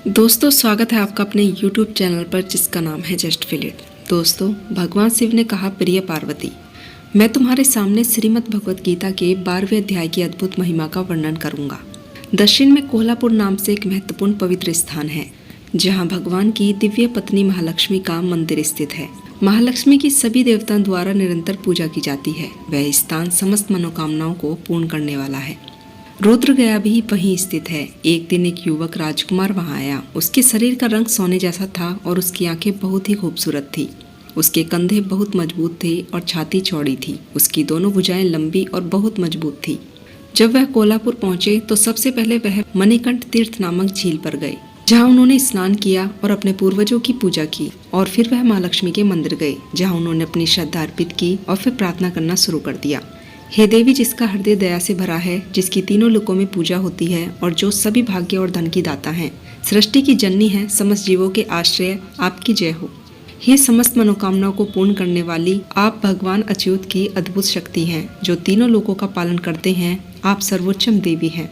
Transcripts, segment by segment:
दोस्तों, स्वागत है आपका अपने YouTube चैनल पर जिसका नाम है जस्ट फील इट। दोस्तों, भगवान शिव ने कहा, प्रिय पार्वती, मैं तुम्हारे सामने श्रीमद् भगवत गीता के 12वें अध्याय की अद्भुत महिमा का वर्णन करूंगा। दक्षिण में कोल्हापुर नाम से एक महत्वपूर्ण पवित्र स्थान है जहां भगवान की दिव्य पत्नी महालक्ष्मी का मंदिर स्थित है। महालक्ष्मी की सभी देवताओं द्वारा निरंतर पूजा की जाती है। वह स्थान समस्त मनोकामनाओं को पूर्ण करने वाला है। रुद्र गया भी वहीं स्थित है। एक दिन एक युवक राजकुमार वहां आया। उसके शरीर का रंग सोने जैसा था और उसकी आंखें बहुत ही खूबसूरत थी। उसके कंधे बहुत मजबूत थे और छाती चौड़ी थी। उसकी दोनों भुजाएं लंबी और बहुत मजबूत थी। जब वह कोल्हापुर पहुंचे तो सबसे पहले वह मणिकंठ तीर्थ नामक झील पर गए, जहां उन्होंने स्नान किया और अपने पूर्वजों की पूजा की। और फिर वह महालक्ष्मी के मंदिर गए, जहां उन्होंने अपनी श्रद्धा अर्पित की और फिर प्रार्थना करना शुरू कर दिया। हे देवी, जिसका हृदय दया से भरा है, जिसकी तीनों लोकों में पूजा होती है और जो सभी भाग्य और धन की दाता है, सृष्टि की जननी है, समस्त जीवों के आश्रय, आपकी जय हो। हे समस्त मनोकामनाओं को पूर्ण करने वाली, आप भगवान अच्युत की अद्भुत शक्ति हैं, जो तीनों लोकों का पालन करते हैं। आप सर्वोच्चम देवी हैं।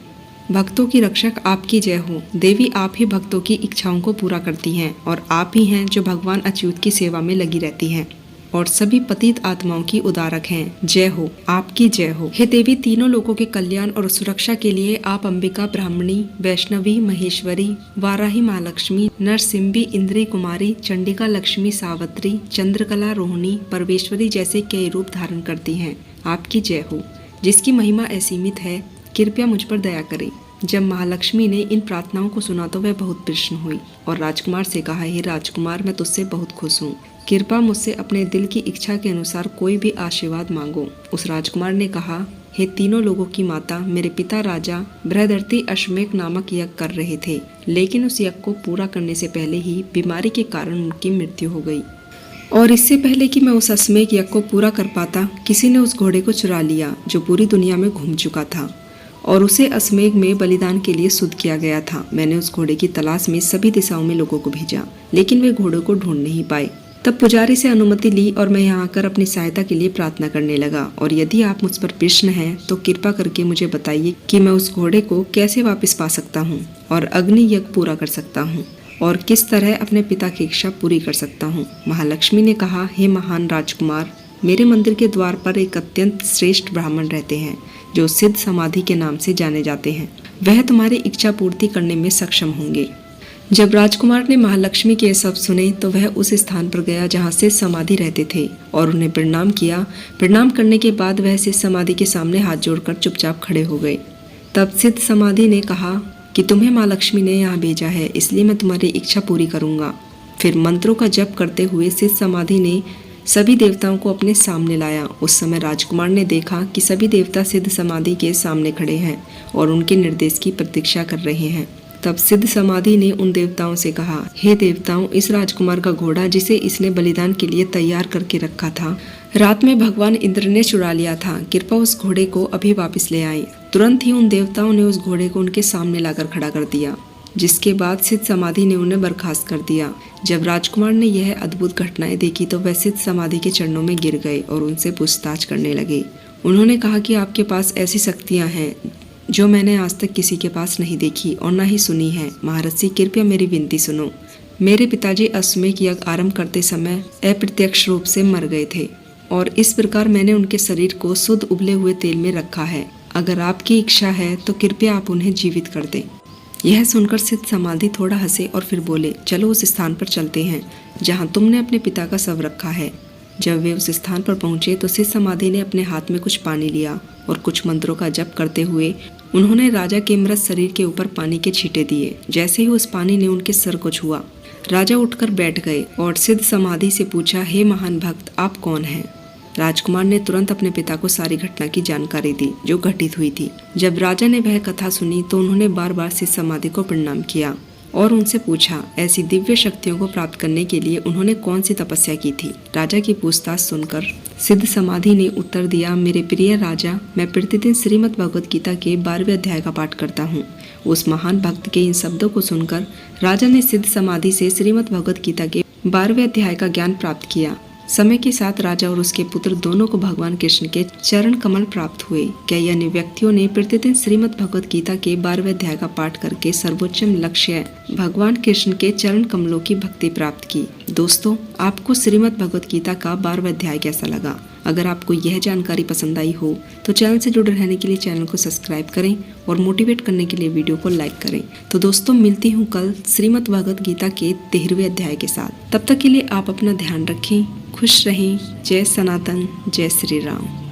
भक्तों की रक्षक, आपकी जय हो। देवी, आप ही भक्तों की इच्छाओं को पूरा करती हैं और आप ही हैं जो भगवान अच्युत की सेवा में लगी रहती हैं और सभी पतित आत्माओं की उद्धारक हैं। जय हो, आपकी जय हो। हे देवी, तीनों लोगों के कल्याण और सुरक्षा के लिए आप अंबिका, ब्राह्मणी, वैष्णवी, महेश्वरी, वाराही महालक्ष्मी, नरसिम्बी, इंद्री कुमारी, चंडिका लक्ष्मी, सावित्री, चंद्रकला, रोहिणी, परमेश्वरी जैसे कई रूप धारण करती हैं। आपकी जय हो। जिसकी महिमा असीमित है, कृपया मुझ पर दया करें। जब महालक्ष्मी ने इन प्रार्थनाओं को सुना तो वह बहुत प्रसन्न हुई और राजकुमार से कहा, हे राजकुमार, मैं तुझसे बहुत खुश हूँ। कृपा मुझसे अपने दिल की इच्छा के अनुसार कोई भी आशीर्वाद मांगो। उस राजकुमार ने कहा, हे तीनों लोगों की माता, मेरे पिता राजा बृहदर्ती अश्वमेघ नामक यज्ञ कर रहे थे, लेकिन उस यज्ञ को पूरा करने से पहले ही बीमारी के कारण उनकी मृत्यु हो गई। और इससे पहले कि मैं उस अश्वमेघ यज्ञ को पूरा कर पाता, किसी ने उस घोड़े को चुरा लिया जो पूरी दुनिया में घूम चुका था और उसे अश्वमेघ में बलिदान के लिए शुद्ध किया गया था। मैंने उस घोड़े की तलाश में सभी दिशाओं में लोगों को भेजा, लेकिन वे घोड़े को ढूंढ नहीं पाए। तब पुजारी से अनुमति ली और मैं यहाँ आकर अपनी सहायता के लिए प्रार्थना करने लगा। और यदि आप मुझ पर प्रसन्न हैं तो कृपा करके मुझे बताइए कि मैं उस घोड़े को कैसे वापस पा सकता हूँ और अग्नि यज्ञ पूरा कर सकता हूँ और किस तरह अपने पिता की इच्छा पूरी कर सकता हूँ। महालक्ष्मी ने कहा, हे महान राजकुमार, मेरे मंदिर के द्वार पर एक अत्यंत श्रेष्ठ ब्राह्मण रहते हैं जो सिद्ध समाधि के नाम से जाने जाते हैं। वह तुम्हारी इच्छा पूर्ति करने में सक्षम होंगे। जब राजकुमार ने महालक्ष्मी के शब्द सुने तो वह उस स्थान पर गया जहाँ सिद्ध समाधि रहते थे और उन्हें प्रणाम किया। प्रणाम करने के बाद वह सिद्ध समाधि के सामने हाथ जोड़कर चुपचाप खड़े हो गए। तब सिद्ध समाधि ने कहा कि तुम्हें माँ लक्ष्मी ने यहाँ भेजा है, इसलिए मैं तुम्हारी इच्छा पूरी करूँगा। फिर मंत्रों का जप करते हुए सिद्ध समाधि ने सभी देवताओं को अपने सामने लाया। उस समय राजकुमार ने देखा कि सभी देवता सिद्ध समाधि के सामने खड़े हैं और उनके निर्देश की प्रतीक्षा कर रहे हैं। तब सिद्ध समाधि ने उन देवताओं से कहा, हे देवताओं, इस राजकुमार का घोड़ा जिसे इसने बलिदान के लिए तैयार करके रखा था, रात में भगवान इंद्र ने चुरा लिया था। कृपा उस घोड़े को अभी वापस ले आए। तुरंत ही उन देवताओं ने उस घोड़े को उनके सामने लाकर खड़ा कर दिया, जिसके बाद सिद्ध समाधि ने उन्हें बर्खास्त कर दिया। जब राजकुमार ने यह अद्भुत घटनाएं देखी तो वह सिद्ध समाधि के चरणों में गिर गए और उनसे पूछताछ करने लगे। उन्होंने कहा कि आपके पास ऐसी शक्तियां हैं जो मैंने आज तक किसी के पास नहीं देखी और न ही सुनी है। महर्षि, कृपया मेरी विनती सुनो। मेरे पिताजी अश्वमेघ यज्ञ आरंभ करते समय अप्रत्यक्ष रूप से मर गए थे और इस प्रकार मैंने उनके शरीर को शुद्ध उबले हुए तेल में रखा है। अगर आपकी इच्छा है तो कृपया आप उन्हें जीवित कर दें। यह सुनकर सिद्ध समाधि थोड़ा हंसे और फिर बोले, चलो उस स्थान पर चलते हैं जहाँ तुमने अपने पिता का शव रखा है। जब वे उस स्थान पर पहुंचे तो सिद्ध समाधि ने अपने हाथ में कुछ पानी लिया और कुछ मंत्रों का जप करते हुए उन्होंने राजा के मृत शरीर के ऊपर पानी के छींटे दिए। जैसे ही उस पानी ने उनके सर को छुआ, राजा उठकर बैठ गए और सिद्ध समाधि से पूछा, हे महान भक्त, आप कौन हैं? राजकुमार ने तुरंत अपने पिता को सारी घटना की जानकारी दी जो घटित हुई थी। जब राजा ने वह कथा सुनी तो उन्होंने बार बार सिद्ध समाधि को प्रणाम किया और उनसे पूछा, ऐसी दिव्य शक्तियों को प्राप्त करने के लिए उन्होंने कौन सी तपस्या की थी। राजा की पूछताछ सुनकर सिद्ध समाधि ने उत्तर दिया, मेरे प्रिय राजा, मैं प्रतिदिन श्रीमद् भगवत गीता के 12वें अध्याय का पाठ करता हूँ। उस महान भक्त के इन शब्दों को सुनकर राजा ने सिद्ध समाधि से श्रीमद् भगवत गीता के 12वें अध्याय का ज्ञान प्राप्त किया समय के साथ राजा और उसके पुत्र दोनों को भगवान कृष्ण के चरण कमल प्राप्त हुए। कई अन्य व्यक्तियों ने प्रतिदिन श्रीमद् भगवत गीता के 12वें अध्याय का पाठ करके सर्वोच्चम लक्ष्य भगवान कृष्ण के चरण कमलों की भक्ति प्राप्त की। दोस्तों, आपको श्रीमद् भगवत गीता का 12वां अध्याय कैसा लगा? अगर आपको यह जानकारी पसंद आई हो तो चैनल से जुड़े रहने के लिए चैनल को सब्सक्राइब करें और मोटिवेट करने के लिए वीडियो को लाइक करें। तो दोस्तों, मिलती हूँ कल श्रीमद् भगवत गीता के 13वें अध्याय के साथ। तब तक के लिए आप अपना ध्यान रखें, खुश रहें। जय सनातन, जय श्री राम।